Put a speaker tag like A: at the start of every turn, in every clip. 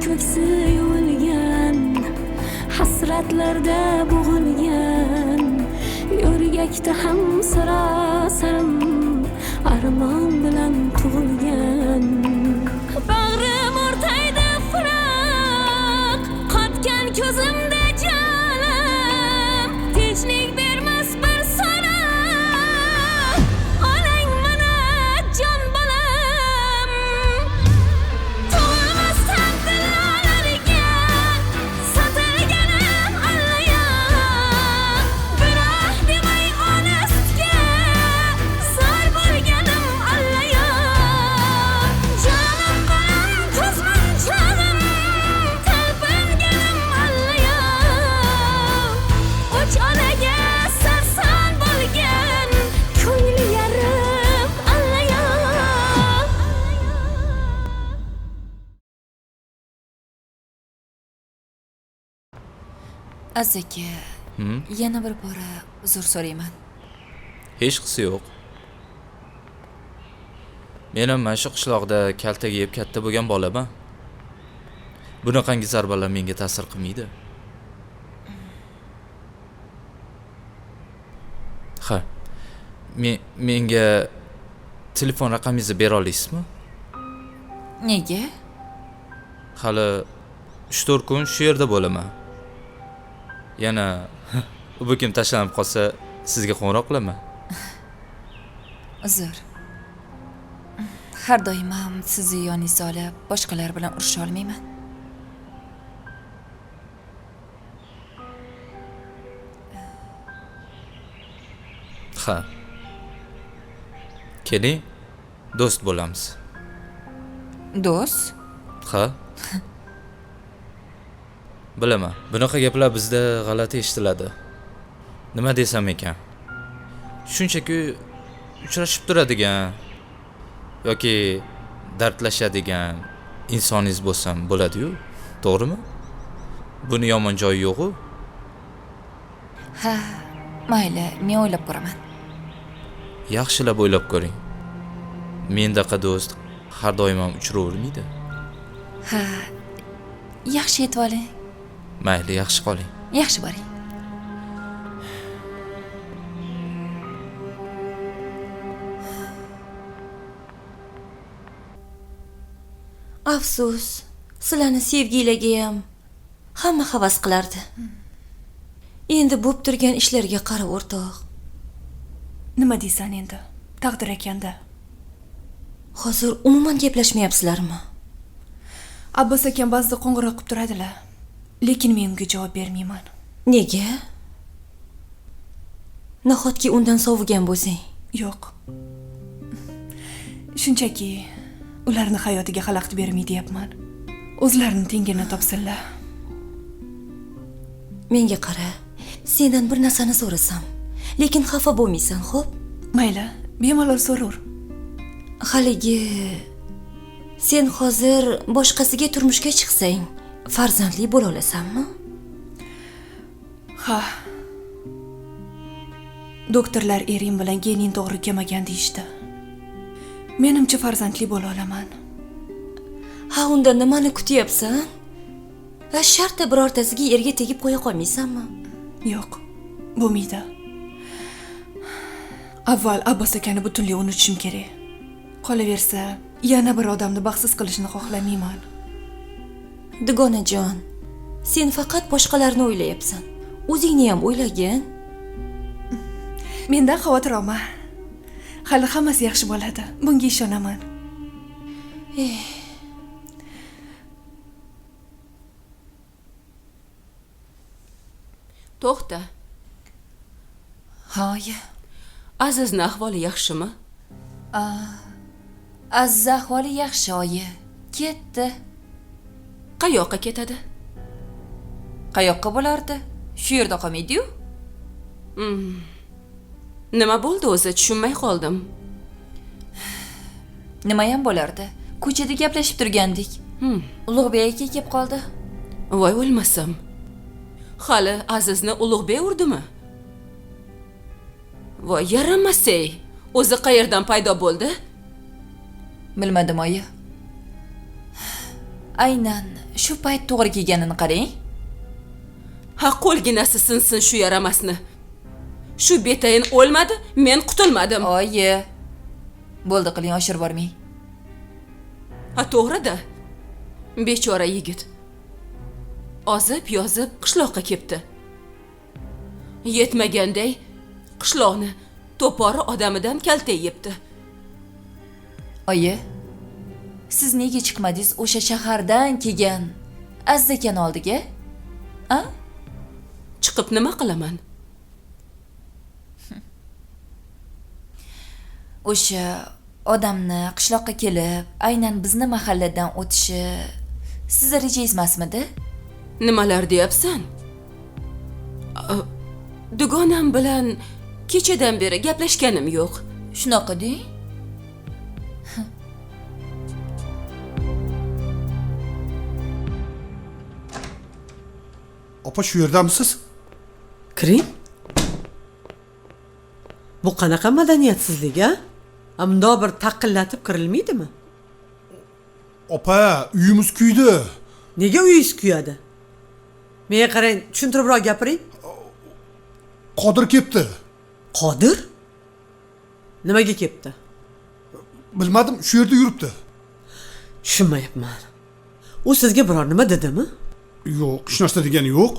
A: ko'ksi yuvilgan, hasratlarda bo'g'ilgan, yo'rgakda ham sarosarim armon bilan tug'ilgan. Bag'rim o'rtayda firoq, qotgan ko'zimda jonim, tinchlik bermas bir sana. Olang mana jon bolam, tug'ilmas taqdirlarga sotilganim allaya. Gunoh demay onastga zor bo'lganim allaya. Jonim bolam, ko'zmin jonim, talpinganim allaya. Uch onaga sarson bo'lgan ko'ngli yarim allaya.
B: Azaka, yana bir bora uzr so'rayman.
C: Hech qisi yo'q. Men ham mana shu qishloqda kaltaga yeb katta bo'lgan bolaman. Bunaqangi zarbalar menga ta'sir qilmaydi. Ha. Menga telefon raqamingizni bera olasizmi?
B: Nega?
C: Hali 3-4 kun shu yerda bo'laman. Yana bu kim tashlanib qolsa, sizga qo'ng'iroq qilaman.
B: Uzr. Har doim ham sizni yoningizga olib, boshqalar bilan urisha olmayman.
C: Ha. Keling, do'st bo'lamiz.
B: Do'st?
C: Ha? Bilaman, bunaqa gaplar bizda g'alati eshitiladi. Nima desam ekan? Shunchaki uchrashib turadigan yoki dardlashadigan insoningiz bo'lsam bo'ladi-yu, to'g'rimi? Buni yomon joyi yo'q-ku.
B: Ha, mayli, men o'ylab ko'raman.
C: Yaxshilab o'ylab ko'ring. Mendaqa do'st har doim ham uchravermaydi.
B: Ha, yaxshi yetib oling.
C: Mayli, yaxshi qoling.
B: Yaxshi boring.
D: Afsus, sizlarni sevgilarga ham hamma havas qilardi. Endi bo'p turgan ishlarga qara o'rtoq.
A: Nima deysan endi? Taqdir ekanda.
D: Hozir umuman gaplashmayapsizlarmi?
A: Abbos akam ba'zida qo'ng'iroq qilib turadilar, lekin men unga javob bermayman.
D: Nega? Nahotki undan sovigan bo'lsang?
A: Yo'q. Shunchaki ularni hayotiga xalaqit bermay deyapman. O'zlarini tengini topsinlar.
D: Menga qara. Sendan bir narsani so'rasam, lekin xafa bo'lmaysan, xo'p?
A: Mayli, bemalol so'raver.
D: Haligi sen hozir boshqasiga turmushga chiqsang, farzandli bo'la olasanmi?
A: Ha. Doktorlar erim bilan gening to'g'ri kelmagan deyishdi. Menimcha farzandli bo'la olaman.
D: Ha, unda nimani kutyapsan? Va shartta birortasiga erga tegib qo'ya qolmaysanmi?
A: Yo'q, bo'lmaydi. Avval Abbos akani butunlay unutishim kerak. Qolaversa, yana bir odamni baxtsiz qilishni xohlamayman.
D: Dugonajon, sen faqat boshqalarni o'ylayapsan. O'zingni ham o'ylagin.
A: Mendan xavotir olma. Hali hammasi yaxshi bo'ladi. Bunga ishonaman.
E: To'xta.
B: Hoy,
E: Azizning ahvoli yaxshimi?
B: Aziz ahvoli yaxshi, oyi. Ketdi.
E: Qayoqqa ketadi?
B: Qayoqqa bo'lardi? Shu yerda qolmaydi-yu.
E: Nima bo'ldi o'zi? Tushunmay qoldim.
B: Nima ham bo'lardi? Ko'chada gaplashib turgandik. Ulug'bek aka kelib qoldi.
E: Voy o'lmasam. Hali Azizni Ulug'bek urdimi? Voy yaramasay. O'zi qayerdan paydo bo'ldi?
B: Bilmadim, oyi. Aynan shu payt to'g'ri kelganini qarang.
E: Ha qo'lginasi sinsin shu yaramasni. Shu betayin o'lmadi, men qutulmadim.
B: Oyi. Bo'ldi, qiling, oshirib bormang.
E: Ha to'g'ri-da. Bechora yigit. Ozib yozib qishloqqa kelibdi. Yetmaganday qishloqni to'pori odamidan kaltak yebdi.
B: Oyi, siz nega chiqmadingiz o'sha shahardan kelgan Azzakan oldiga? A?
E: Chiqib nima qilaman?
B: O'sha odamni qishloqqa kelib, aynan bizni mahalladan o'tishi sizga rejangiz emasmidi?
E: Nimalar deyapsan? Dugonam bilan kechadan beri gaplashganim yo'q.
B: Shunaqa deng.
F: Opa shu yerdamisiz?
G: Kiring. Bu qanaqa madaniyatsizlik, a? Amdo bir taqillatib kirilmaydimi?
F: Opa, uyimiz kuydi.
G: Nega uyingiz kuyadi? Menga qarang, tushuntiribroq gapiring.
F: Qodir kelibdi.
G: Qodir? Nimaga kelibdi?
F: Bilmadim, shu yerda yuribdi.
G: Tushunmayapman. U sizga biror nima dedimi?
F: Yo'q, hech narsa degani yo'q.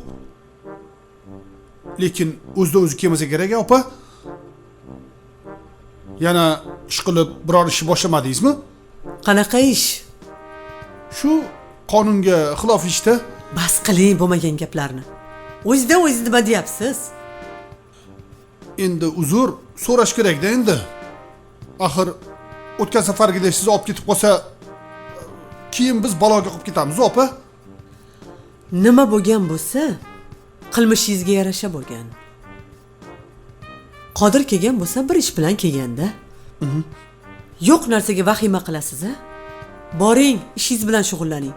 F: Lekin o'zida o'zi kelmasa kerak, opa. Yana ish qilib biror ish boshlamadingizmi?
G: Qanaqa ish?
F: Shu qonunga xilof ishda.
G: Bas qiling bo'lmagan gaplarni. O'zida o'zi nima deyapsiz?
F: Endi uzr so'rash kerak-da endi. Axir o'tgan safargidek sizni olib ketib qolsa, keyin biz baloga qolib ketamiz, opa.
G: Nima bo'lgan bo'lsa, qilmishingizga yarasha bo'lgan. Qodir kelgan bo'lsa, bir ish bilan kelganda. Yo'q narsaga vahima qilasiz-a? Boring, ishingiz bilan shug'ullaning.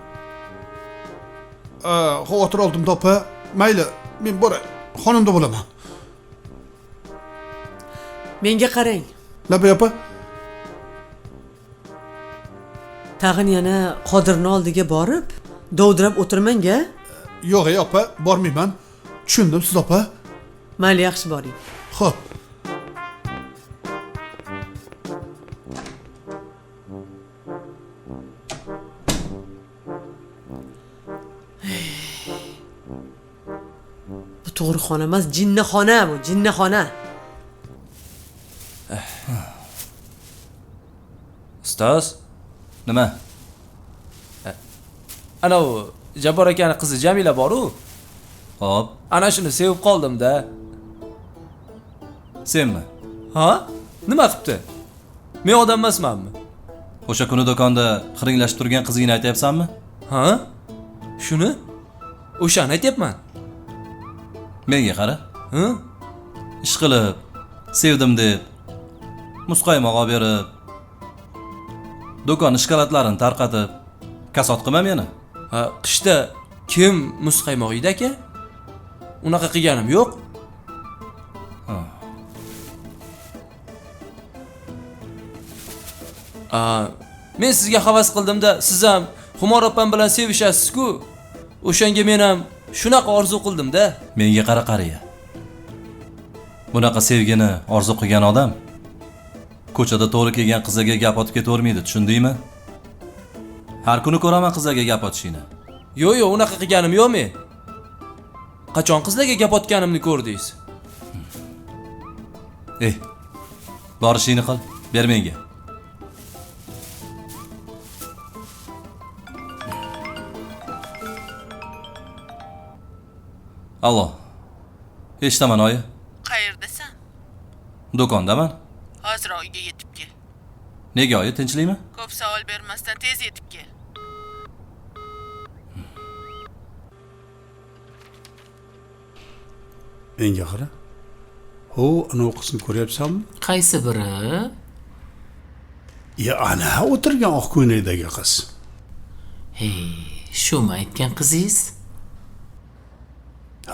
F: Xavotir oldim, opa. Mayli, men boray. Xonimda bo'laman.
G: Menga qarang.
F: Labay opa.
G: Tag'in yana Qodirning oldiga borib, dovdirab o'tirmang-a?
F: Yo'q, opa, bormayman. Tushundim siz, opa.
G: Mayli, yaxshi boring.
F: Xo'p.
G: Bu tug'ruqxona emas, jinnixona bu, jinnixona.
C: Ustoz, nima? Ana u Jabbor akani qizi Jamila bor-ku.
H: Hop,
C: Ana shuni sevib qoldim-da.
H: senmi?
C: Ha? Nima qilibdi? Men odam emasmanmi?
H: O'sha kuni do'konda xiringlashib turgan qizingni aytyapsanmi?
C: Ha? Shuni? O'shani aytyapman.
H: Menga qara.
C: Ha?
H: Ish qilib, sevdim deb, muzqaymoq olib berib, do'kon ishkalatlarini tarqatib, kasod qilmam yana.
C: Ha, qishda kim muzqaymoq yeydi aka? Unaqa qilganim yo'q. Men sizga havas qildim-da, siz ham Xumor opam bilan sevishasiz-ku. O'shanga men ham shunaqa orzu qildim-da.
H: Menga qara-qariya. Bunaqa sevgini orzu qilgan odam ko'chada to'g'ri kelgan qizaga gap otib ketavermaydi, tushundingmi? Har kuni ko'raman qizlarga gap otishingni.
C: Yo'q, unaqa qilganim yo'q men. Qachon qizlarga gap otganimni ko'rdingiz?
H: Bor ishingni qil, ber menga. Allo. Eshitaman, oyi.
I: Qayerdasan?
H: Do'kondaman.
I: Hozir uyga yetib kel.
H: Nega, oyi, tinchlikmi?
I: Ko'p savol bermasdan tez yetib kel.
F: Menga qara. Ho, ana o qizni ko'ryapsanmi?
I: Qaysi biri?
F: Ya, ana o'tirgan oq ko'ylakdagi qiz.
I: Hey, shumi aytgan qizingiz?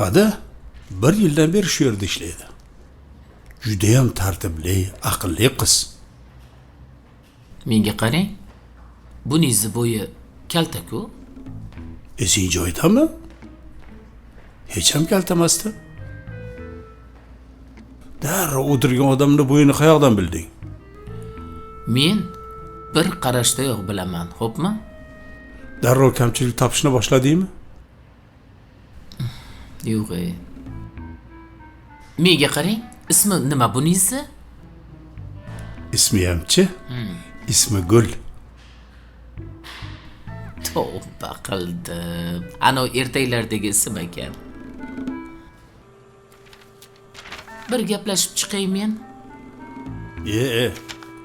F: Hada, 1 yildan beri shu yerda ishlaydi. Juda ham tartibli, aqlli qiz.
I: Menga qarang. Buning bo'yi kalta-ku.
F: Esing joyidami? Hech ham kaltamasdi. Darrov o'tirgan odamni bo'yini qayoqdan bilding?
I: Men bir qarashdayoq bilaman, xo'pmi?
F: Darrov kamchilik topishni boshladingmi?
I: Yo'q. Menga qarang, ismi nima bunisi?
F: Ismi hamchi? Ismi Gul.
I: Tavba qildim. Ana ertaklardagi ism ekan. Bir gaplashib chiqay men.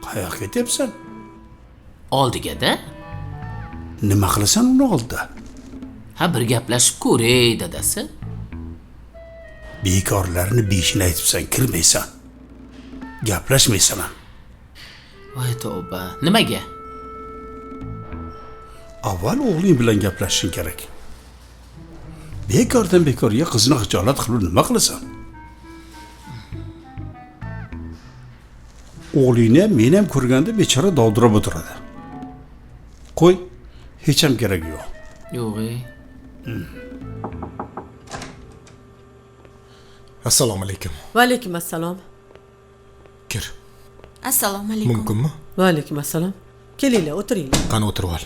F: Qayoqqa ketyapsan?
I: Oldiga-da.
F: Nima qilasan uni oldida?
I: Ha, bir gaplashib ko'ray, dadasi.
F: Bekorlarni beshini aytibsan, kirmaysan. Gaplashmaysan ham.
I: Voy tavba. Nimaga?
F: Avval o'g'ling bilan gaplashishing kerak. Bekordan bekorga qizni xijolat qilib nima qilasan? O'g'lingni ham men ham ko'rganda bechora dovdirab o'tiradi. Qo'y, hech ham kerak yo'q.
I: Yo'q.
J: Assalomu alaykum.
G: Va alaykum assalom.
J: Kir.
E: Assalomu alaykum.
J: Mumkinmi?
G: Va alaykum assalom. Kelinglar, o'tiringlar.
J: Qani o'tirib ol.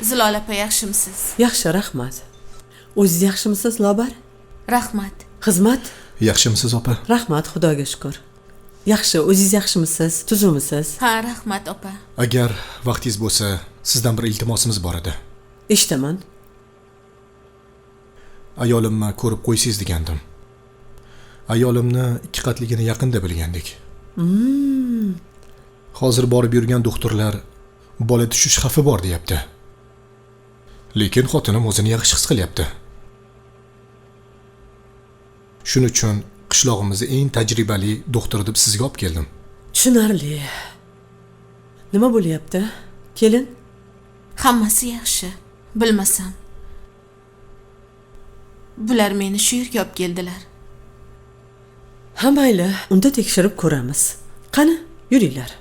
E: Zilola opa yaxshimisiz?
G: Yaxshi, rahmat. O'zingiz yaxshimisiz, Lobar?
E: Rahmat.
G: Xizmat?
J: Yaxshimisiz opa?
G: Rahmat, Xudoga shukr. Yaxshi, o'zingiz yaxshimisiz? Tuzukmisiz?
E: Ha, rahmat opa.
J: Agar vaqtingiz bo'lsa, sizdan bir iltimosimiz bor edi.
G: Eshitaman.
J: Ayolimni ko'rib qo'ysiz degandim. Ayolimni 2 qatligini yaqinda bilgandik. Hozir borib yurgan doktorlar bola tushish xavfi bor deyapti. Lekin xotinim o'zini yaxshi his qilyapti. Shuning uchun qishlog'imizning eng tajribali doktori deb sizga olib keldim.
G: Tushunarli. Nima bo'lyapti? Kelin?
E: Hammasi yaxshi. Bilmasam. Bular meni shu yerga olib keldilar.
G: Ha, mayli, unda tekshirib ko'ramiz. Qani, yuringlar.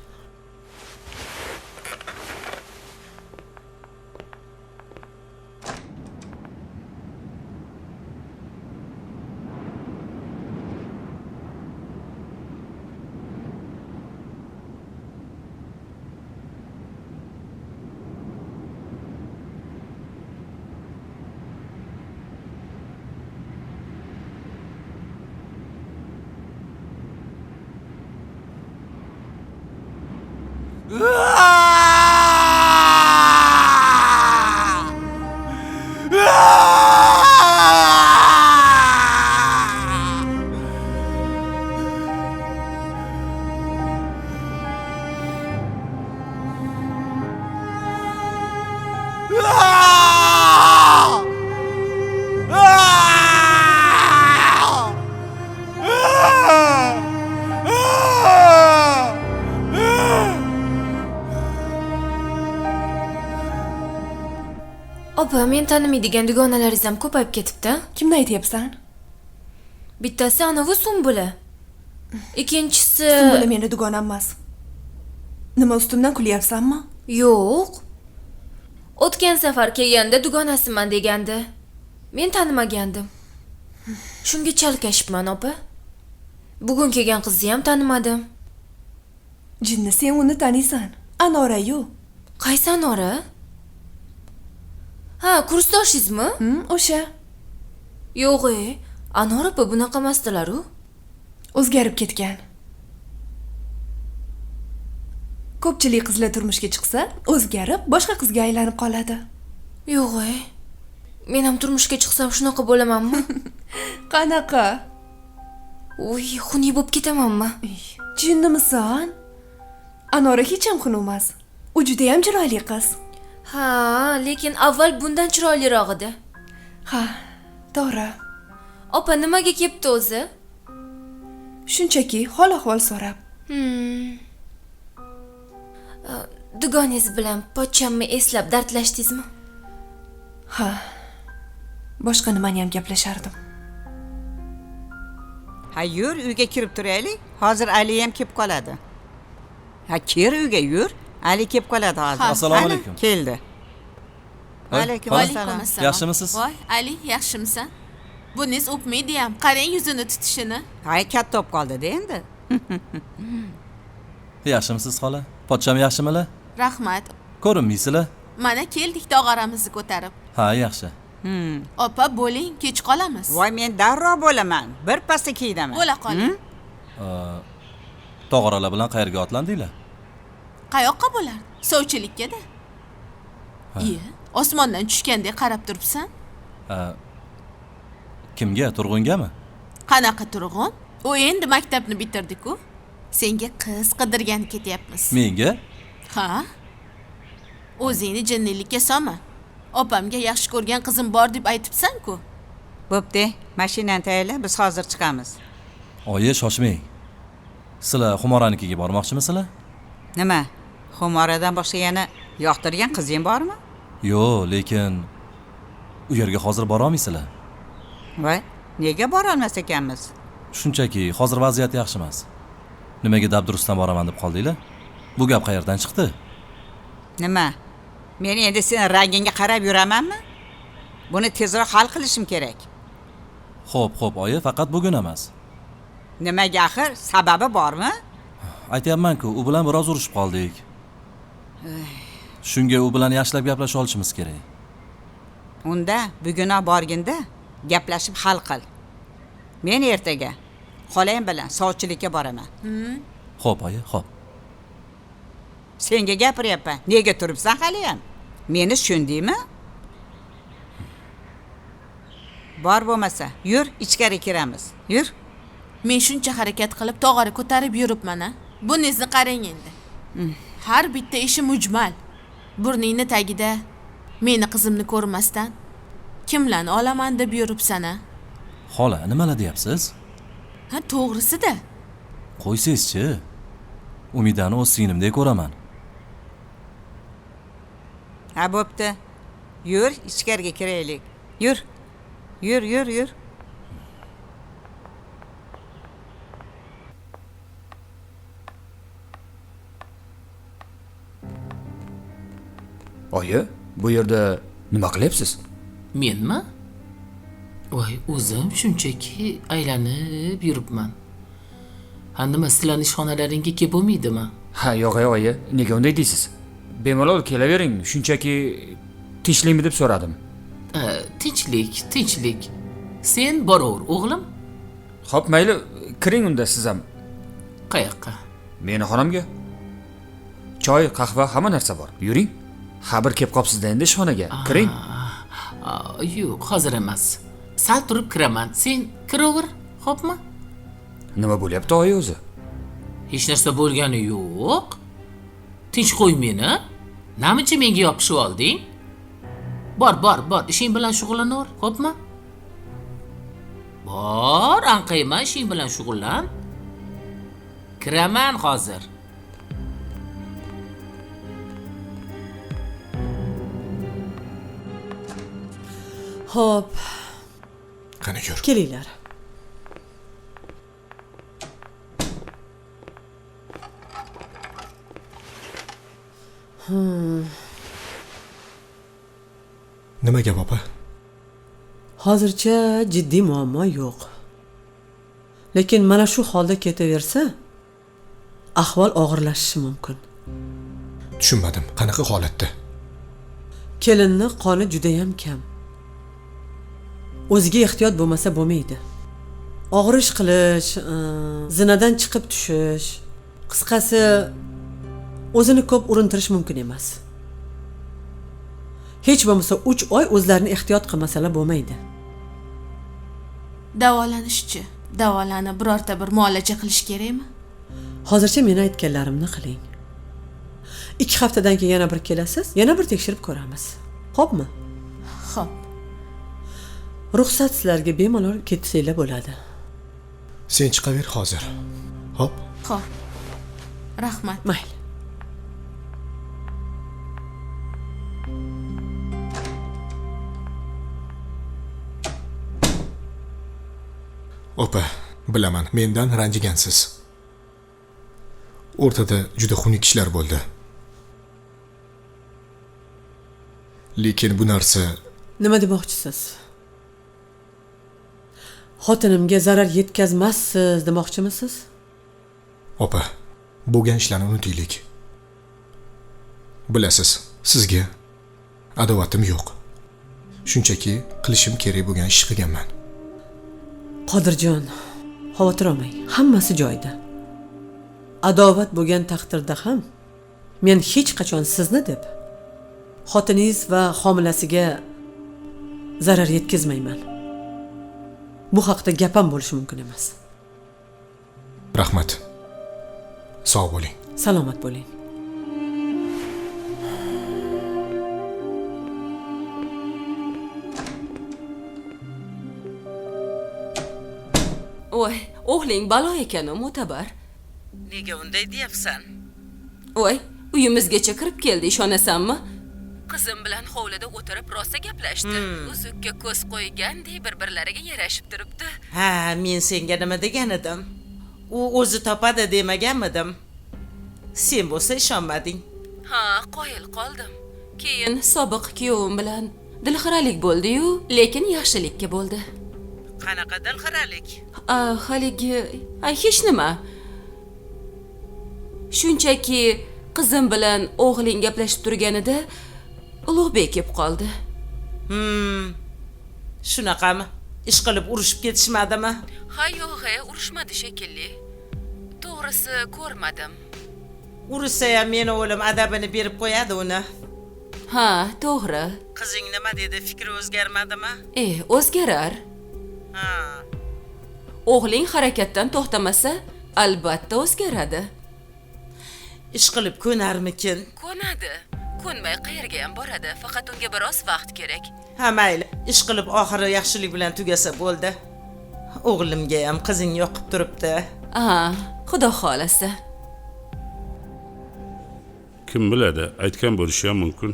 D: Opa, men tanimaydigan dugonalaringiz ham ko'payib ketibdi.
A: Kimni aytyapsan?
D: Bittasi anavi Sumbula. Ikkinchisi...
A: Sumbula meni dugonam emas. Nima ustimdan kulyapsanmi?
D: Yo'q. O'tgan safar kelganda dugonasiman degandi. Men tanimagandim. Shunga chalkashibman, opa. Bugun kelgan qizni ham tanimadim.
A: Jinni, sen uni taniysan. Anora-yu.
D: Qaysi Anora? Ha, kursdoshingizmi?
A: O'sha.
D: Yo'q, Anora opa bunaqa emasdilar-u.
A: O'zgarib ketgan. Ko'pchilik qizlar turmushga chiqsa, o'zgarib boshqa qizga aylanib qoladi.
D: Yo'q, men ham turmushga chiqsam shunaqa bo'lamanmi?
A: Qanaqa?
D: Uy, xunuk bo'lib ketamanmi?
A: Jinnimisan? Anora hech ham xun emas. U juda ham chiroyli qiz.
D: Ha, lekin avval bundan chiroyliroq edi.
A: Ha, to'g'ri.
D: Opa nimaga kelibdi o'zi?
A: Shunchaki hol-ahvol so'rab.
D: Dugonangiz bilan pochchamni eslab dardlashdingizmi?
A: Ha. Boshqa nimani ham gaplashardim.
K: Ha, yur, uyga kirib turaylik. Hozir Ali ham kelib qoladi. Ha, kir uyga yur. Ali kelib qoladi hozir.
H: Assalomu alaykum.
K: Keldi.
H: Voy,
K: Alaykum
H: voy,
K: assalom.
H: Yaxshimisiz?
E: Voy, Ali, yaxshimisan? Buningiz o'pmaydi ham. Qarang yuzini tutishini.
K: Hay katta bo'lib qoldi-da endi.
H: Yaxshimisiz xola? Pochcham yaxshimilar?
E: Rahmat.
H: Ko'rinmaysizlar?
E: Mana keldik tog'oramizni ko'tarib.
H: Ha, yaxshi.
E: Opa, bo'ling, kech qolamiz.
K: Voy, men darrov bo'laman. Bir pasda kiydaman.
E: Bo'la qoling.
H: Tog'oralar bilan qayerga otlandinglar?
E: Qayoqqa bo'lardi? Sovchilikka-da. Iye, osmondan tushgandek qarab turibsan?
H: Kimga? Turg'ungami?
E: Qanaqa turg'un? U endi maktabni bitirdi-ku. Senga qiz qidirgani ketyapmiz.
H: Menga?
E: Ha? O'zingni jinnilikka solma. Opamga yaxshi ko'rgan qizim bor deb aytibsan-ku.
K: Bo'pti, mashinani tayyorla, biz hozir chiqamiz.
H: Oyi, shoshmang. Sizlar Xumoranikiga bormoqchimisizlar?
K: Nima? Xumoradan boshqa yana yoqtirgan qizing bormi?
H: Yo'q, lekin u yerga hozir bora olmaysizlar.
K: Voy, nega bora olmas ekanmiz?
H: Shunchaki hozir vaziyat yaxshi emas. Nimaga dabdurustdan boraman deb qoldinglar? Bu gap qayerdan chiqdi?
K: Nima? Men endi seni rangingga qarab yuramanmi? Buni tezroq hal qilishim kerak.
H: Xo'p, oyi, faqat bugun emas.
K: Nimaga axir? Sababi bormi?
H: Aytayapman-ku, u bilan biroz urushib qoldik. Shunga u bilan yaxshilab gaplashib olishimiz kerak.
K: Unda bugunoq borginda gaplashib hal qil. Men ertaga xolayim bilan sovchilikka boraman.
H: Xo'p, oyi, xo'p.
K: Senga gapiryapman. Nega turibsan hali ham? Meni tushundingmi? Bor bo'lmasa, yur, ichkari kiramiz. Yur.
E: Men shuncha harakat qilib tog'ora ko'tarib yuribman-a. Buningizni qarang endi. Har bitta ishi mujmal. Burningni tagida meni qizimni ko'rmasdan kimlarni olaman deb yuribsan-a?
H: Xola, nimalar deyapsiz?
E: Ha, to'g'risi-da.
H: Qo'ysiz-chi. Umidani o'z singlimdek ko'raman.
K: Ha, bo'pti. Yur, ichkariga kiraylik. Yur. Yur.
L: Oyi, bu yerda nima qilyapsiz?
I: Menmi? Voy, o'zim shunchaki aylanib yuribman. Ha, nima sizlarning ishxonalaringga kelib bo'lmaydimi?
L: Ha, yo'q, oyi, nega unday deysiz? Bemalol kelavering, shunchaki tinchlikmi deb so'radim.
I: Tinchlik. Sen boraver, o'g'lim.
L: Xo'p, mayli, kiring unda siz ham.
I: Qayoqqa?
L: Meni xonamga. Choy, qahva, hamma narsa bor. Yuring. Ha, bir kelib qopsiz-da endi ishxonaga. Kiring.
I: Yo'q, hozir emas. Sal turib kiraman. Sen kiraver, xo'pmi?
L: Nima bo'lyapti oyi o'zi?
I: Hech narsa bo'lgani yo'q. Tinch qo'y meni. Namuncha menga yopishib olding? Bor, ishing bilan shug'ullanaver, xo'pmi? Bor, anqayma, ishing bilan shug'ullan. Kiraman hozir.
G: Xo'p,
J: Qani yur.
G: kelinglar.
J: Nima gap, opa?
G: Hozircha jiddiy muammo yo'q. Lekin mana shu holda ketaversa, ahvol og'irlashishi mumkin.
J: Tushunmadim. Qanaqa holatda?
G: Kelinni qoni juda ham kam. O'ziga ehtiyot bo'lmasa bo'lmaydi. Og'rish qilish, zinadan chiqib tushish, qisqasi o'zini ko'p urintirish mumkin emas. Hech bo'lmasa 3 oy o'zlarini ehtiyot qilmasalar bo'lmaydi.
E: Davolanishchi. Davolanib birorta bir muolaja qilish kerakmi?
G: Hozircha meni aytganlarimni qiling. 2 haftadan keyin yana bir kelasiz, yana bir tekshirib ko'ramiz. Xo'pmi?
E: Xo'p.
G: Ruxsat sizlarga bemalol ketsanglar bo'ladi.
J: Sen chiqaver hozir. Xo'p.
E: Xo'p. Rahmat.
G: Mayli.
J: Opa, bilaman, mendan ranjigansiz. O'rtada juda xunuk ishlar bo'ldi. Lekin bu narsa
G: Nima demoqchisiz? Xotinimga zarar yetkazmassiz demoqchimisiz?
J: opa, bo'lgan ishlarni unutaylik. Bilasiz, sizga adovatim yo'q. Shunchaki qilishim kerak bo'lgan ish qilganman.
G: Qodirjon, xavotir olmang. Hammasi joyida. Adovat bo'lgan taqdirda ham men hech qachon sizni deb xotiningiz va homilasiga zarar yetkazmayman. Bu haqda gap ham bo'lishi mumkin emas.
J: Rahmat. Sog' bo'ling.
G: Salomat bo'ling.
D: Voy, o'g'ling balo ekan-u, Mo'tabar.
K: Nega unday deyapsan?
D: Voy, uyimizgacha kirib keldi, ishonasanmi? Qizim bilan hovlida o'tirib rosa gaplashdi. Uzukka ko'z qo'ygandek bir-birlariga yarashib turibdi.
M: Ha, men senga nima degan edim? U o'zi topadi demaganmidim? Sen bo'lsa ishonmading.
D: Ha, qoyil qoldim. Keyin sobiq kuyovim bilan dilxiralik bo'ldi-yu, lekin yaxshilikka bo'ldi.
M: Qanaqa dilxiralik?
D: Haligi, hech nima. Shunchaki qizim bilan o'g'ling gaplashib turganida Ulug'bek kelib qoldi.
M: Shunaqami? Ish qilib urushib ketishmadimi?
D: Ha, yo'q, urushmadi shekilli. To'g'risi ko'rmadim.
M: Urushsa ham meni o'g'lim adabini berib qo'yadi uni.
D: Ha, to'g'ri.
M: Qizing nima dedi? Fikri o'zgarmadimi?
D: O'zgarar.
M: Ha.
D: O'g'ling harakatdan to'xtamasa, albatta o'zgaradi.
M: Ish qilib ko'narmikin?
D: Ko'nadi. Ko'nmay qayerga ham boradi, faqat unga biroz vaqt kerak.
M: Ha, mayli. Ish qilib oxiri yaxshilik bilan tugasa bo'ldi. O'g'limga ham qizing yoqib turibdi.
D: Xudo xolasa.
N: Kim biladi, aytgan bo'lishi ham mumkin.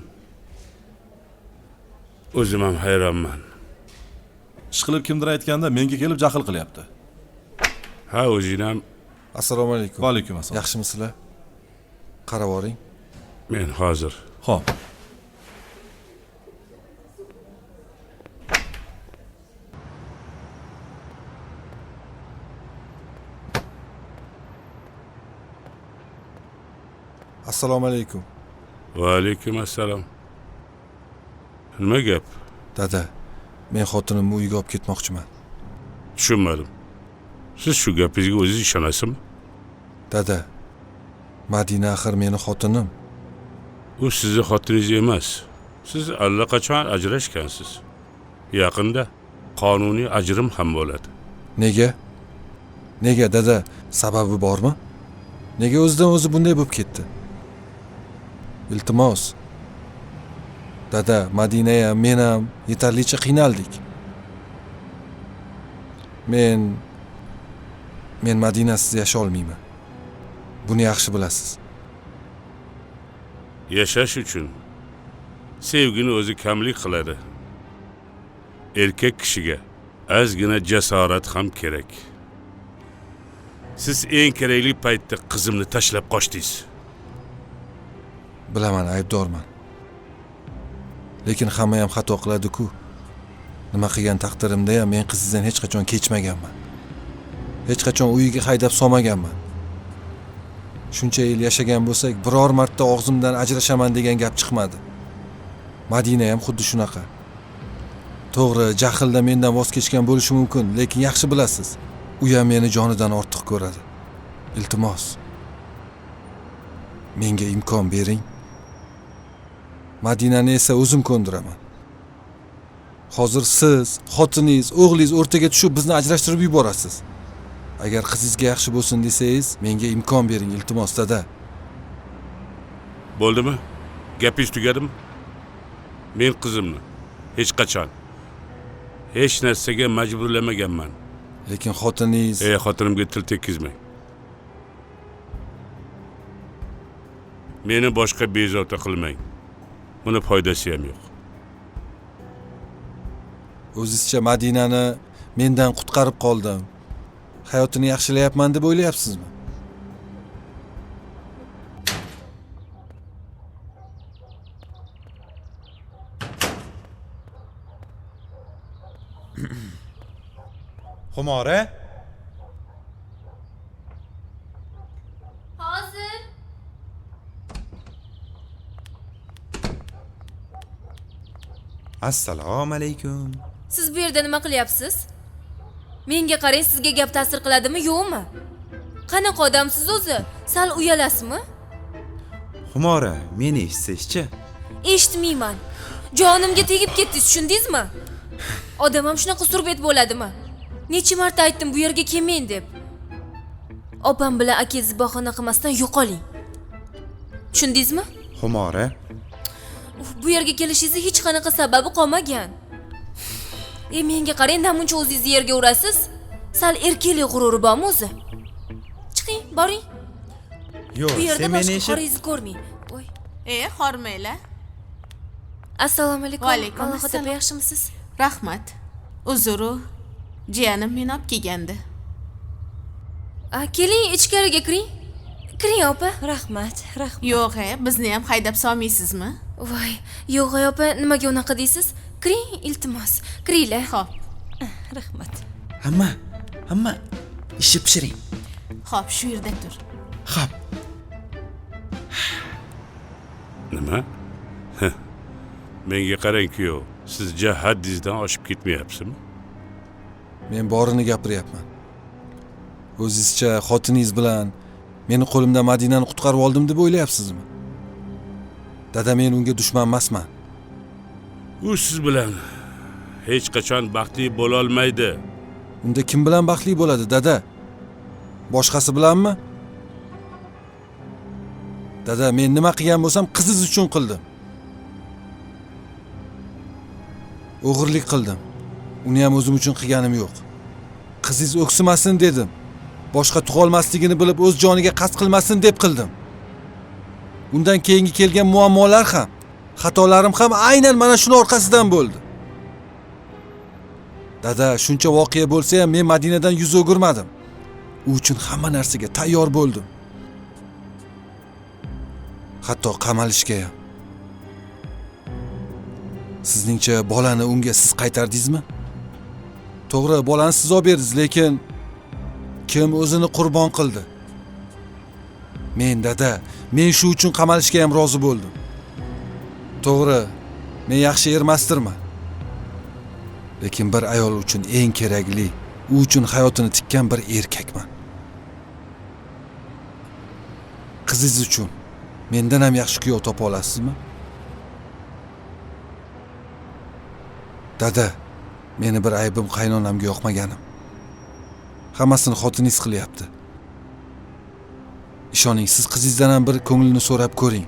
N: O'zim ham hayronman.
H: Ishqilib kimdir aytganda menga kelib jahl qilyapti.
N: Ha, o'zing ham.
O: Assalomu alaykum.
H: Va alaykum assalom.
O: Yaxshimisizlar? Qarab oling.
N: Men hozir.
H: Xo'p.
O: Assalomu alaykum.
N: Va alaykum assalom. Nima gap?
O: Dada, men xotinimni uyga olib ketmoqchiman.
N: Tushunmadim. Siz shu gapingizga o'zingiz ishonasizmi?
O: Dada, Madina axir meni xotinim.
N: U sizni xotiningiz emas. Siz allaqachon ajrashgansiz. Yaqinda qonuniy ajrim ham bo'ladi.
O: Nega? Nega dada, sababi bormi? Nega o'zidan o'zi bunday bo'lib ketdi? Iltimos. Dada, Madina ham, men ham yetarlicha qiynaldik. Men Madinasiz yasha olmayman. Buni yaxshi bilasiz.
N: Yashash uchun sevgini o'zi kamlik qiladi. Erkak kishiga ozgina jasorat ham kerak. Siz eng kerakli paytda qizimni tashlab qochdingiz.
O: Bilaman, aybdorman. Lekin hamma ham xato qiladi-ku. Nima qilgan taqdirimda ham men qizingizdan hech qachon kechmaganman. Hech qachon uyiga haydab solmaganman. Shuncha yil yashagan bo'lsak, biror marta og'zimdan ajrashaman degan gap chiqmadi. Madina ham xuddi shunaqa. To'g'ri, jahlda mendan voz kechgan bo'lishi mumkin, lekin yaxshi bilasiz, u ham meni jonidan ortiq ko'radi. Iltimos, menga imkon bering. Madinani esa o'zim ko'ndiraman. Hozir siz, xotiningiz, o'g'lingiz o'rtaga tushib bizni ajrashtirib yuborasiz. Agar qizingizga yaxshi bo'lsin desangiz, menga imkon bering, iltimos dada.
N: Bo'ldimi? Gapingiz tugadimi? Men qizimni hech qachon hech narsaga majburlamaganman.
O: Lekin xotiningiz...
N: xotinimga til tekkizmang. Meni boshqa bezovta qilmang. Buni foydasi ham yo'q.
O: O'zizcha Madinani mendan qutqarib qoldim. Hayotini yaxshilayapman deb o'ylayapsizmi?
P: Xumora?
B: Hozir.
P: Assalomu alaykum.
B: Siz bu yerda nima qilyapsiz? Menga qarang, sizga gap ta'sir qiladimi, yo'qmi? Qanaqa odamsiz o'zi? Sal uyalasizmi?
P: Xumora, meni eshitsangchi.
B: Eshitmayman. Jonimga tegib ketdingiz, tushundingizmi? Odam ham shunaqa surbet bo'ladimi? Necha marta aytdim bu yerga kelmang deb. Opam bilan akangiz bahona qilmasdan yo'qoling. Tushundingizmi?
P: Xumora,
B: Bu yerga kelishingizni hech qanaqa sababi qolmagan. Menga qarang, namuncha o'zingizni yerga urasiz? Sal erkaklik g'ururi bormi o'zi? Chiqing, boring.
P: yo'q,
B: Bu yerda
P: sen meni
B: boshqa
P: eshit.
B: qoringizni ko'rmang. Voy.
E: Hormanglar.
B: Assalomu alaykum.
E: Va alaykum
B: Alloh
E: assalom.
B: xo'p, yaxshimisiz?
E: Rahmat. Uzru. Jiyanim meni olib kelgandi.
B: Keling, ichkariga kiring. Kiring, opa. Rahmat.
E: Yo'q, bizni ham haydab solmaysizmi?
B: Voy, yo'q opa, nimaga unaqa deysiz? Kiring, iltimos. Kiringlar.
E: Xo'p.
B: Rahmat.
P: Hamma ishni pishiring.
E: Xo'p, shu yerda tur.
P: Xo'p.
N: Nima? Menga qarang kuyov, siz haddingizdan oshib ketmayapsizmi?
O: Men borini gapiryapman. O'zingizcha xotiningiz bilan meni qo'limda Madinani qutqarib oldim deb o'ylayapsizmi? Dada, men unga dushman emasman.
N: U siz bilan hech qachon baxtli bo'la olmaydi.
O: Unda kim bilan baxtli bo'ladi, dada? Boshqasi bilanmi? Dada, men nima qilgan bo'lsam qizingiz uchun qildim. O'g'irlik qildim. Uni ham o'zim uchun qilganim yo'q. Qizingiz o'ksimasin dedim. Boshqa tug'olmasligini bilib o'z joniga qasd qilmasin deb qildim. Undan keyingi kelgan muammolar ham, xatolarim ham aynan mana shuni orqasidan bo'ldi. Dada, shuncha voqea bo'lsa ham men Madinadan yuz o'girmadim. U uchun hamma narsaga tayyor bo'ldim. Hatto qamalishga ham. Sizningcha bolani unga siz qaytardingizmi? To'g'ri, bolani siz olib berdingiz, lekin kim o'zini qurbon qildi? Men, dada, men shu uchun qamalishga ham rozi bo'ldim. To'g'ri, men yaxshi ermasdirman. Lekin bir ayol uchun eng kerakli, u uchun hayotini tikkan bir erkakman. Qizingiz uchun mendan ham yaxshi kuyov topa olasizmi? Dada, meni bir aybim qaynonamga yoqmaganim. Hammasini xotiningiz qilyapti. Ishoning, siz qizingizdan ham bir ko'nglini so'rab ko'ring.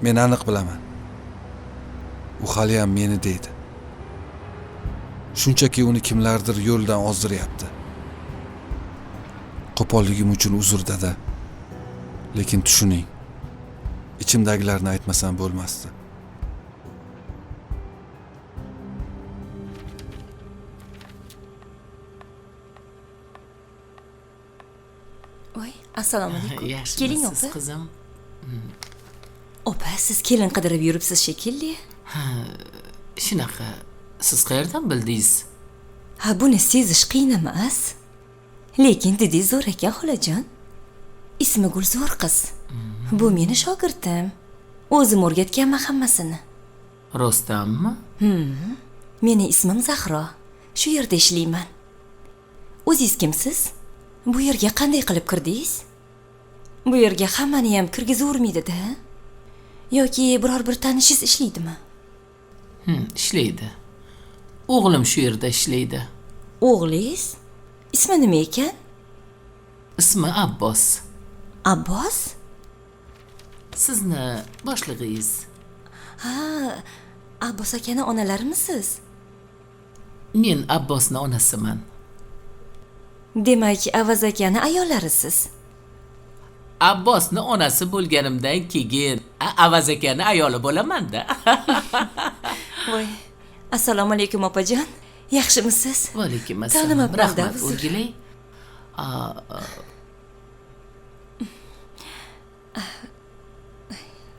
O: Men aniq bilaman. U hali ham meni deydi. Shunchaki uni kimlardir yo'ldan ozdiryapti. Qo'polligim uchun uzr, dada. Lekin tushuning, ichimdagilarni aytmasam bo'lmasdi.
Q: Voy, assalomu alaykum. Keling,
I: Yaxshimisiz,
Q: opa.
I: qizim?
Q: Opa, siz kelin qidirib yuribsiz shekilli.
I: Shunaqa. Siz qayerdan bildingiz?
Q: Ha, buni sezish qiyin emas. Lekin dedingiz zo'r ekan, xolajon. Ismi Gulzo'r qiz. Bu meni shogirdim. O'zim o'rgatganman hammasini.
I: Rostdanmi?
Q: Meni ismim Zahro. Shu yerda ishlayman. O'zingiz kimsiz? Bu yerga qanday qilib kirdingiz? Bu yerga hammani ham kirgizavermaydi-da. Yoki biror bir tanishingiz ishlaydimi?
I: Ishlaydi. O'g'lim shu yerda ishlaydi.
Q: O'g'lingiz? Ismi nima ekan?
I: Ismi Abbos.
Q: Abbos?
I: Sizni boshlig'ingiz.
Q: Ha, Abbos akani onalarmisiz?
I: Men Abbosning onasiman.
Q: Demak, Avaz akani ayollarisiz.
I: Abbosning onasi bo'lganimdan keyin Avaz akani ayoli bo'laman-da.
Q: Voy. Assalomu alaykum opajon. Yaxshimisiz?
I: Va alaykum assalom.
Q: Tanimabman-da,
I: Rahmat,
Q: uzr.
I: o'rgilay.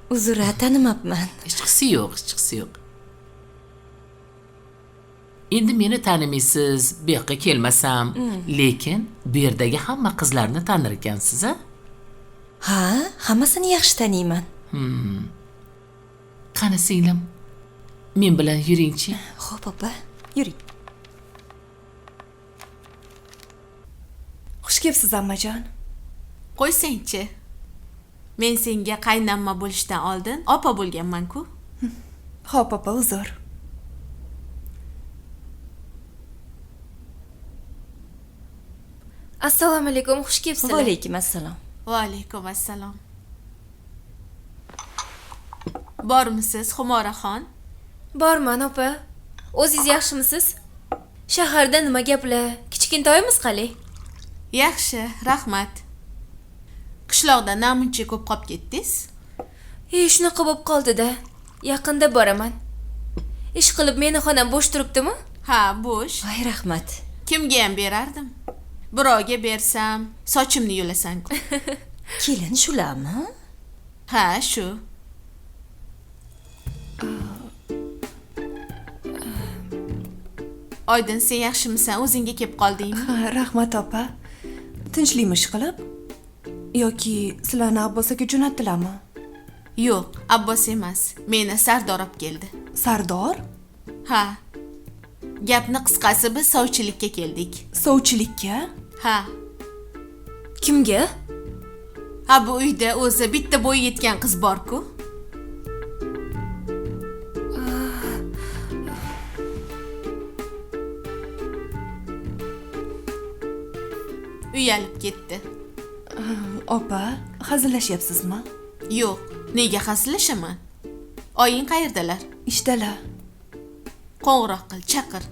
Q: Uzr, tanimabman.
I: Hech qisi yo'q, hech qisi yo'q. Endi meni tanimaysiz, bu yoqqa kelmasam, lekin bu yerdagi hamma qizlarni tanir ekansiz, a?
Q: Ha, hammasini yaxshi taniyman.
I: Qani singlim, men bilan yuringchi.
Q: Xo'p, opa, yuring.
A: Xush kelibsiz ammajon.
E: Qo'ysangchi. Men senga qaynamma bo'lishdan oldin opa bo'lganman-ku.
A: Xo'p, opa, uzr.
B: Assalomu alaykum, xush kelibsizlar.
Q: Va alaykum assalom.
E: Va alaykum assalom. Bormisiz, Xumoraxon?
B: Borman, opa. O'zingiz yaxshimisiz? Shaharda nima gaplar? Kichkintoyimiz qalay?
E: Yaxshi, rahmat. Qishloqda namuncha ko'p qolib ketdingiz?
B: Shunaqa bo'lib qoldi-da. Yaqinda boraman. Ish qilib meni xonam bo'sh turibdimi?
E: Ha, bo'sh.
Q: Voy, rahmat.
E: Kimga ham berardim? Birovga bersam, sochimni yulasan-ku.
Q: Kelin shularmi?
E: Ha, shu. Oydin, sen yaxshimisan? O'zingga kelib qoldingmi?
A: Ha, rahmat opa. Tinchlikmi ish qilib? Yoki sizlarni Abbos aka jo'natdilarmi?
E: Yo'q, Abbos emas. Meni Sardor olib keldi.
A: Sardor?
E: Ha. Gapni qisqasi biz sovchilikka keldik.
A: Sovchilikka?
E: Ha.
B: Kimga?
E: Ha, bu uyda o'zi bitta bo'yi yetgan qiz bor-ku. Uyalib ketdi.
A: Opa, hazillashyapsizmi?
E: Yo'q, nega hazillashaman? Oying qayerdalar?
A: Ishdalar.
E: Qo'ng'iroq qil, chaqir.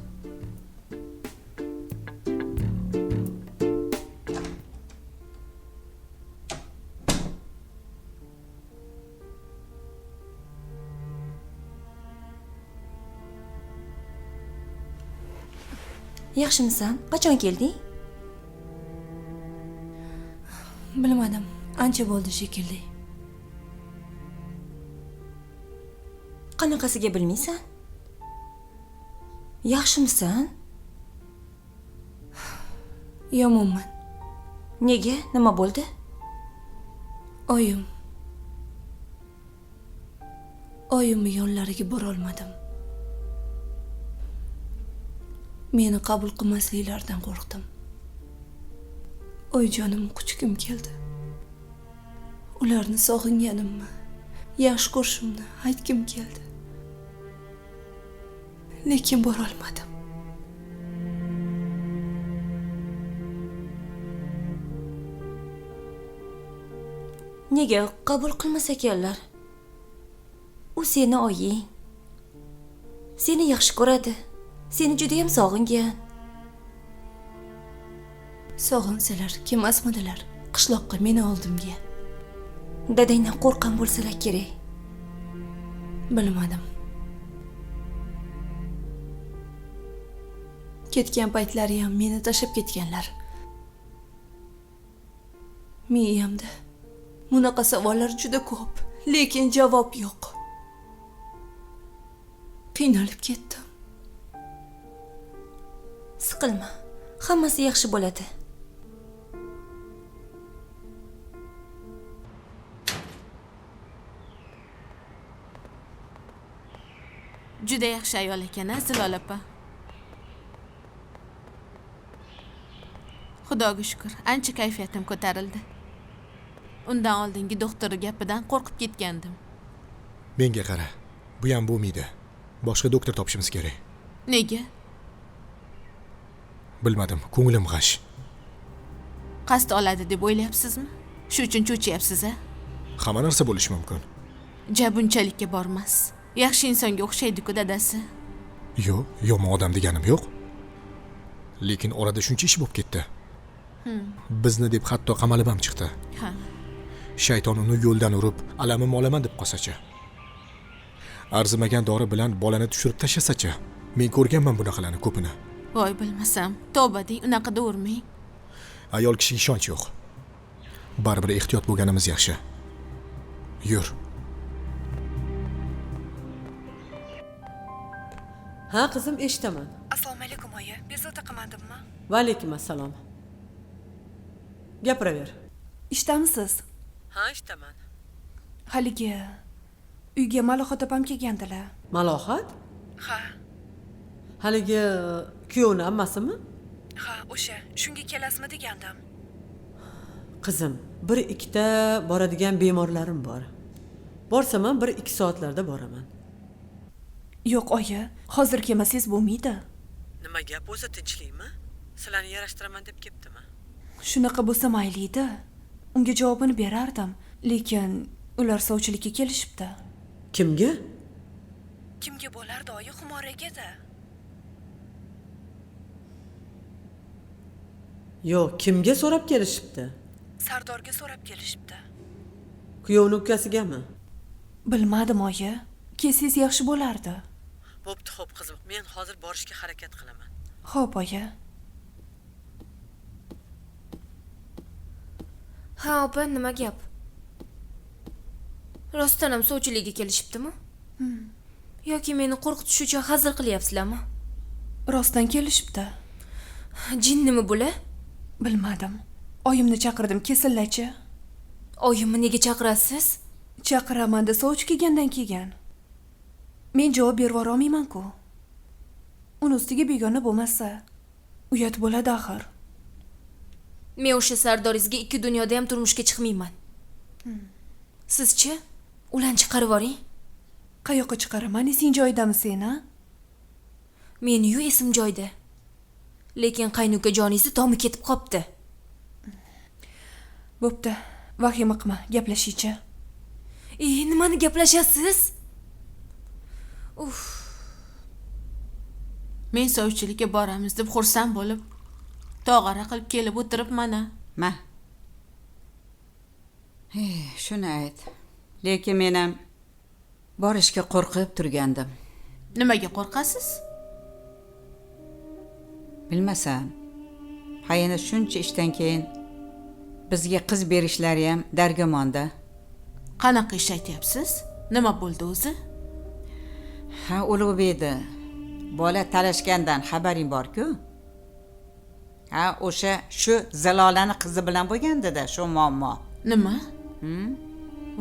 Q: Yaxshimisan? Qachon kelding?
A: Bilmadim, ancha bo'ldi shekilli.
Q: Qanaqasiga bilmaysan? Yaxshimisan?
A: Yomonman.
Q: Nega? Nima bo'ldi?
A: Oyimni yonlariga bora olmadim. Meni qabul qilmasliklaridan qo'rqdim. Oyijonim quchgim keldi. Ularni sog'inganimni, yaxshi ko'rishimni aytgim keldi. Lekin bora olmadim.
Q: Nega qabul qilmas ekanlar? U seni oying. Seni yaxshi ko'radi. Seni juda ham sog'ingan.
A: Sog'insalar, kelmasmidilar qishloqqa meni oldimga.
Q: Dadangdan qo'rqqan bo'lsalar kerak.
A: Bilmadim. Ketgan paytlari ham meni tashlab ketganlar. Miyamda bunaqa savollar juda ko'p, lekin javob yo'q. Qiynalib ketdim.
Q: Siqilma. Hammasi yaxshi bo'ladi.
E: Juda yaxshi ayol ekan, Zilol opa. Xudoga shukr, ancha kayfiyatim ko'tarildi. Undan oldingi doktor gapidan qo'rqib ketgandim.
J: Menga qara. Bu ham bo'lmaydi. Boshqa doktor topishimiz kerak.
E: Nega?
J: Bilmadim, ko'nglim g'ash.
E: Qasd oladi deb o'ylayapsizmi? Shu uchun cho'chiyapsiz, a?
J: Hamma narsa bo'lishi mumkin.
E: Bunchalikka bormas. Yaxshi insonga o'xshaydi-ku dadasi.
J: Yo'q, yomon odam deganim yo'q. Lekin orada shuncha ish bo'lib ketdi. Bizni deb hatto qamalib ham chiqdi.
E: Ha.
J: Shayton uni yo'ldan urib, alamim olaman deb qolsachi. Arzimagan dori bilan bolani tushirib tashlasachi. Men ko'rganman bunaqalarni ko'pini.
E: Voy, bilmasam. Tavba deng, unaqa urmang.
J: Ayol kishiga ishonch yo'q. Baribir ehtiyot bo'lganimiz yaxshi. Yur.
G: Ha, qizim, eshitaman.
A: Assalomu oyi, bezovta qilmadimmi?
G: Va alaykum assalom. Gapiraver.
A: Ishdamisiz?
G: Ha, ishdaman.
A: Haligi uyga Malohat opam kelgandilar.
G: Malohat?
A: Ha,
G: Haligi kuyovni ammasimi?
A: ha, o'sha. Shunga kelasizmi degandim.
G: Qizim, 1-2ta boradigan bemorlarim bor. Borsam ham 1-2 soatlarda boraman.
A: Yo'q oyi, hozir kelmasangiz bo'lmaydi.
G: Nima gap o'zi, tinchlikmi? Sizlarni yarashtiraman deb kelibdimi?
A: Shunaqa bo'lsa mayli-da. Unga javobini berardim, lekin ular sovchilikka kelishibdi.
G: Kimga?
A: Kimga bo'lardi oyi, Xumoraga-da.
G: Yo'q, kimga so'rab kelishibdi?
A: Sardorga so'rab kelishibdi.
G: Kuyovni ukasigami?
A: Bilmadim oyi. Kelsangiz yaxshi bo'lardi.
G: Bo'pti, xo'p qizim. Men hozir borishga harakat qilaman.
A: Xo'p oyi.
B: Ha, opa, nima gap? Rostdan ham sovchilikka kelishibdimi? Yoki meni qo'rqitish uchun hazil qilyapsizlarmi?
A: Rostdan kelishibdi.
B: Jinnimi bular?
A: Bilmadim. Oyimni chaqirdim, kesinlarchi.
B: Oyimni nega chaqirasiz?
A: Chaqiraman desa sovchi kelgandan kelgan. Men javob berib olmayman-ku. Uni ustiga begona bo'lmasa, uyat bo'ladi axir.
B: Men o'sha sardoringizga 2 dunyoda ham turmushga chiqmayman. Sizchi? Ularni chiqarib yuboring.
A: Qayoqqa chiqaraman? Esing joyidami sen-a?
B: Meni-yu esim joyda. Lekin qaynuka joningizni tomi ketib qopti.
A: Bo'pti. Vahima qilma, gaplashaychi.
B: Nimani gaplashasiz?
E: Men sovchilikka boramiz deb xursand bo'lib, tog'ara qilib kelib o'tiribman-a.
K: Ma. Shuni ayt. Lekin men ham borishga qo'rqib turgandim.
E: Nimaga qo'rqasiz?
K: Bilmasam. Hayana shuncha ishdan keyin bizga qiz berishlari ham dargomonda.
E: Qanaqa ish aytyapsiz? Nima bo'ldi o'zi?
K: Ha, Ulug'bekda bola talashgandan xabaring bor-ku? Ha, o'sha shu Zalolani qizi bilan bo'lganda-da, shu muammo.
E: Nima?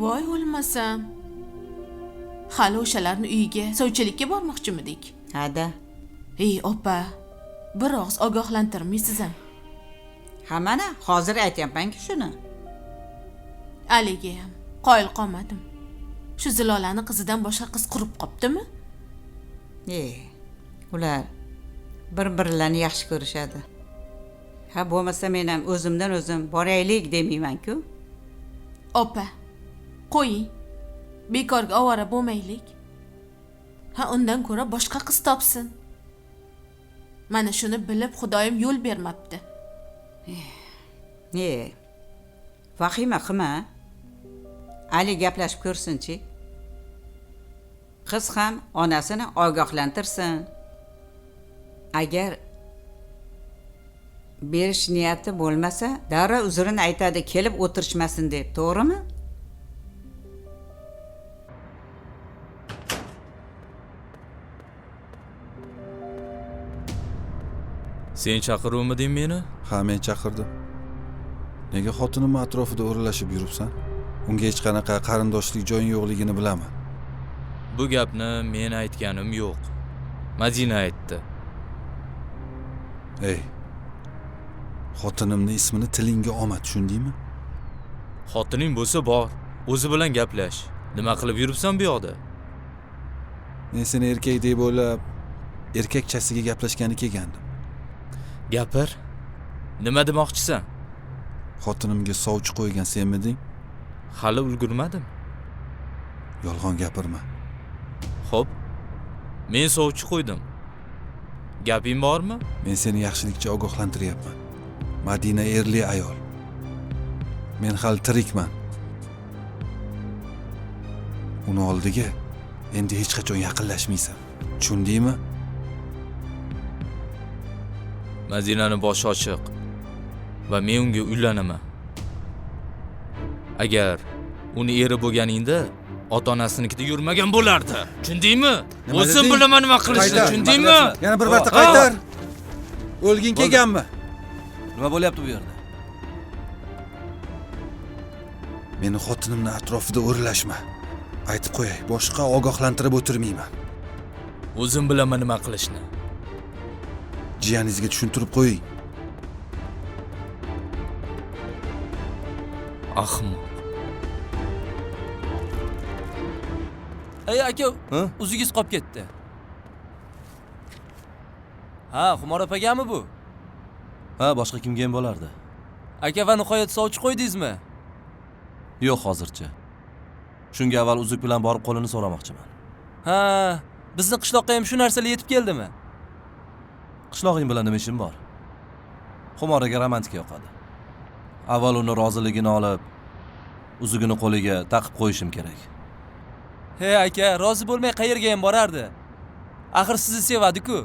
E: Voy o'lmasam. Hali o'shalarni uyiga sovchilikka bormoqchimidik?
K: Ha-da.
E: Ey opa, bir og'iz ogohlantirmaysiz ham.
K: Ha, mana hozir aytyapman-ku shuni.
E: Aliga ham qoyil qolmadim. Shu Zilolani qizidan boshqa qiz qurib qopdimi?
K: Ular bir-birlarini yaxshi ko'rishadi. Ha, bo'lmasa men ham o'zimdan o'zim boraylik demayman-ku.
E: Opa, qo'ying. Bekorga ovora bo'lmaylik. Ha, undan ko'ra boshqa qiz topsin. Mana shuni bilib Xudoyim yo'l bermabdi.
K: Vahima qilma. Ali gaplashib ko'rsin-chi. Qiz ham onasini ogohlantirsin. Agar berish niyati bo'lmasa, darrov uzrini aytadi, kelib o'tirishmasin deb, to'g'rimi?
C: Sen chaqiruvmiding meni?
O: Ha, men chaqirdim. Nega xotinim atrofida o'ralashib yuribsan? Unga hech qanaqa qarindoshlik joying yo'qligini bilaman.
C: Bu gapni men aytganim yo'q. Madina aytdi.
O: Ey. Xotinimning ismini tilingga olma, tushundingmi?
C: Xotining bo'lsa bor, o'zi bilan gaplash. Nima qilib yuribsan bu yoqda?
O: Men seni erkak deb o'ylab, erkakchasiga gaplashgani kelgandim.
C: Gapir. Nima demoqchisan?
O: Xotinimga sovchi qo'ygan senmiding?
C: Hali ulgurmadim.
O: Yolg'on gapirma.
C: Xo'p. Men sovchi qo'ydim. Gaping bormi?
O: Men seni yaxshilikcha ogohlantiryapman. Madina erli ayol. Men hali tirikman. Uni oldiga endi hech qachon yaqinlashmaysan. Tushundingmi?
C: Madinaning boshi ochiq va men unga uylanaman. Agar uni eri bo'lganingda ota-onasinikida yurmagan bo'lardi. Tushundingmi? O'zim bilaman nima qilishni, tushundingmi?
O: Yana bir marta qaytar. O'lgin kelganmi?
H: Nima bo'lyapti bu yerda?
O: Meni xotinimni atrofida o'rlashma. Aytib qo'yay, boshqa ogohlantirib o'tirmayman.
C: O'zim bilaman nima qilishni.
O: Jiyaningizga tushuntirib qo'ying.
C: Ahmoq.
H: Ey aka, o'zingiz qolib ketdi. Ha, Xumor opagami bu? Ha, boshqa kimga ham bo'lardi? Aka va nihoyat sovchi qo'ydingizmi? Yo'q, hozircha. Shunga avval uzuk bilan borib qo'lini so'ramoqchiman. Ha, bizni qishloqqa ham shu narsalar yetib keldimi? Qishlog'ing bilan nima ishim bor? Xumoraga romantika yoqadi. Avval uni roziligini olib, uzugini qo'liga taqib qo'yishim kerak. He aka, rozi bo'lmay qayerga ham borardi? Axir sizni sevadi-ku.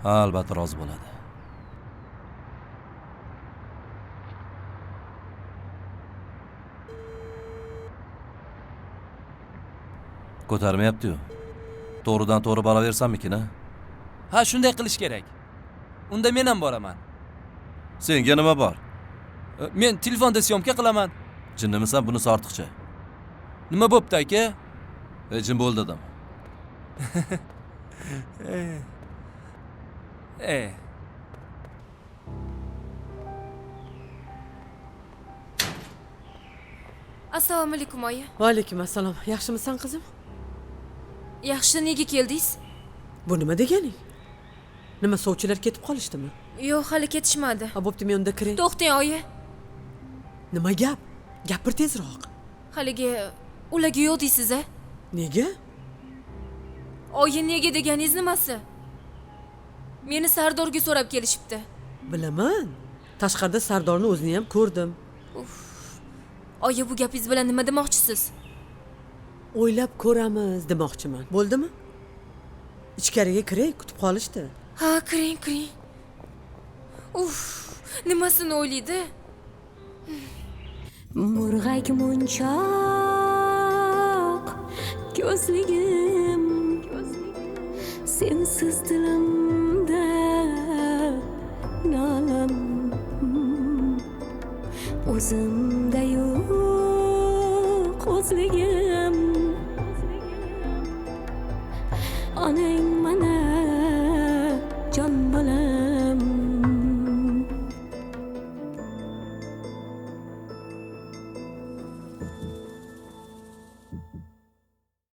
H: Ha, albatta rozi bo'ladi. Ko'tarmayapti-yu. To'g'ridan to'g'ri boraversammikin, ha? Ha, shunday qilish kerak. Unda men ham boraman. Senga nima bor? Men telefonda syomka qilaman. Jinnimisan, bunisi ortiqcha. Nima bo'pti aka? Jin bo'ldi dedim.
B: Assalomu alaykum oyi.
G: Va alaykum assalom. Yaxshimisan qizim?
B: Yaxshi, nega keldingiz?
G: Bu nima deganing? Nima sovchilar ketib qolishdimi?
B: Yo'q, hali ketishmadi.
G: Ha, bo'pti, men unda kiray.
B: To'xtang oyi.
G: Nima gap? Gapir tezroq.
B: Haligi ularga yo'q deysiz-a?
G: Nega?
B: Oyi, nega deganingiz nimasi? Meni Sardorga so'rab kelishibdi.
G: Bilaman. Tashqarida Sardorni o'zini ham ko'rdim.
B: Oyi, bu gapingiz bilan nima demoqchisiz?
G: O'ylab ko'ramiz demoqchiman. Bo'ldimi? Ichkariga kiray, kutib qolishdi.
B: Ha, kiring, kiring. Nimasini o'ylaydi?
R: Murg'ak munchoq ko'zligim, sensiz dilimda nolam, o'zimda yo'q o'zligim. Onang mana